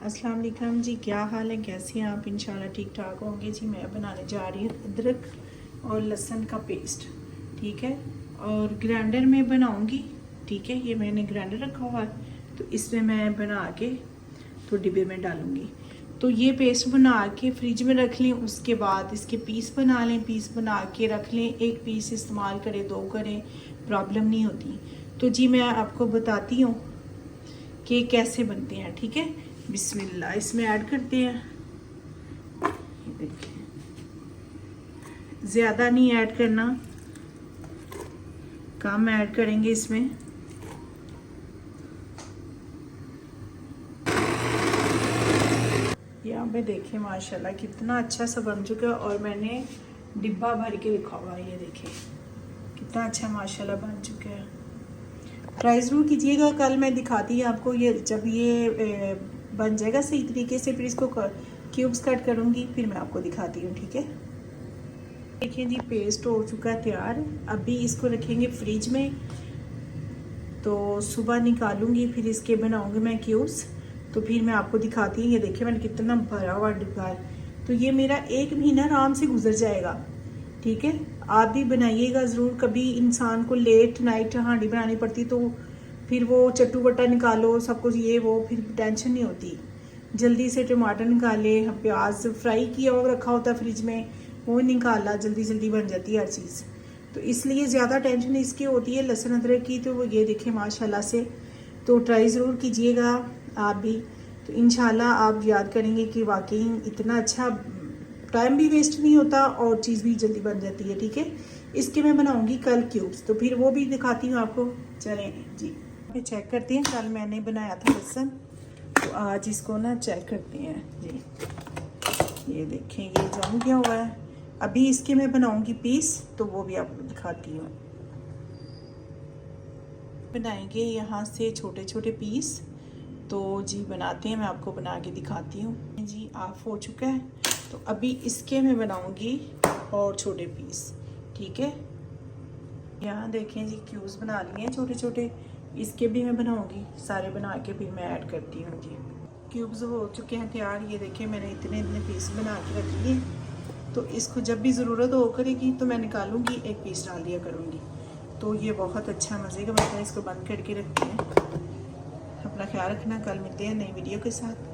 अस्सलाम वालेकुम जी, क्या हाल है, कैसे हैं आप? इंशाल्लाह ठीक ठाक होंगे जी। मैं बनाने जा रही हूँ अदरक और लहसुन का पेस्ट, ठीक है। और ग्राइंडर में बनाऊंगी, ठीक है। ये मैंने ग्राइंडर रखा हुआ है, तो इसमें मैं बना के तो डिब्बे में डालूंगी। तो ये पेस्ट बना के फ्रिज में रख लें, उसके बाद इसके पीस बना लें। पीस बना के रख लें, एक पीस इस्तेमाल करें, दो करें, प्रॉब्लम नहीं होती। तो जी मैं आपको बताती हूँ कि कैसे बनते हैं, ठीक है। बिस्मिल्लाह, इसमें ऐड करते हैं। ये देखिए, ज़्यादा नहीं ऐड करना, कम ऐड करेंगे इसमें। यहाँ पे देखिए माशाल्लाह कितना अच्छा सा बन चुका है, और मैंने डिब्बा भर के रखा हुआ है। ये देखिए कितना अच्छा माशाल्लाह बन चुका है। ट्राई ज़रूर कीजिएगा, कल मैं दिखाती हूँ आपको। ये जब ये बन जाएगा सही तरीके से, फिर इसको क्यूब्स कट करूँगी, फिर मैं आपको दिखाती हूँ, ठीक है। देखिए जी, पेस्ट हो चुका है तैयार। अभी इसको रखेंगे फ्रिज में, तो सुबह निकालूंगी, फिर इसके बनाऊंगी मैं क्यूब्स। तो फिर मैं आपको दिखाती हूँ। ये देखिए मैंने कितना भरा हुआ डिब्बा है, तो ये मेरा 1 महीना आराम से गुजर जाएगा, ठीक है। आप भी बनाइएगा ज़रूर। कभी इंसान को लेट नाइट हांडी बनानी पड़ती, तो फिर वो चट्टू बट्टा निकालो, सब कुछ ये वो, फिर टेंशन नहीं होती। जल्दी से टमाटर निकाले, प्याज फ्राई किया हुआ रखा होता है फ्रिज में, वो निकाला, जल्दी जल्दी बन जाती है हर चीज़। तो इसलिए ज़्यादा टेंशन इसकी होती है लहसुन अदरक की। तो वो ये देखें माशाल्लाह से, तो ट्राई ज़रूर कीजिएगा आप भी। तो इंशाल्लाह आप याद करेंगे कि वाकई इतना अच्छा, टाइम भी वेस्ट नहीं होता और चीज़ भी जल्दी बन जाती है, ठीक है। इसके मैं बनाऊंगी कल क्यूब्स, तो फिर वो भी दिखाती हूँ आपको। चलें जी, फिर चेक करते हैं। कल मैंने बनाया था लहसुन, तो आज इसको ना चेक करते हैं जी। ये देखें ये जम गया हुआ है। अभी इसके मैं बनाऊंगी पीस, तो वो भी आपको दिखाती हूँ। बनाएंगे यहाँ से छोटे छोटे पीस, तो जी बनाते हैं, मैं आपको बना के दिखाती हूँ। जी ऑफ हो चुका है, तो अभी इसके मैं बनाऊंगी और छोटे पीस, ठीक है। यहाँ देखें जी, क्यूब्स बना लिए हैं छोटे छोटे। इसके भी मैं बनाऊंगी, सारे बना के फिर मैं ऐड करती हूँ जी। क्यूब्स हो चुके हैं तैयार। ये देखिए मैंने इतने इतने पीस बना के रख लिए। तो इसको जब भी ज़रूरत हो करेगी तो मैं निकालूंगी, एक पीस डाल दिया करूँगी। तो ये बहुत अच्छा मज़े का बनता है। इसको बंद करके रखते हैं। अपना ख्याल रखना, कल मिलते हैं नई वीडियो के साथ।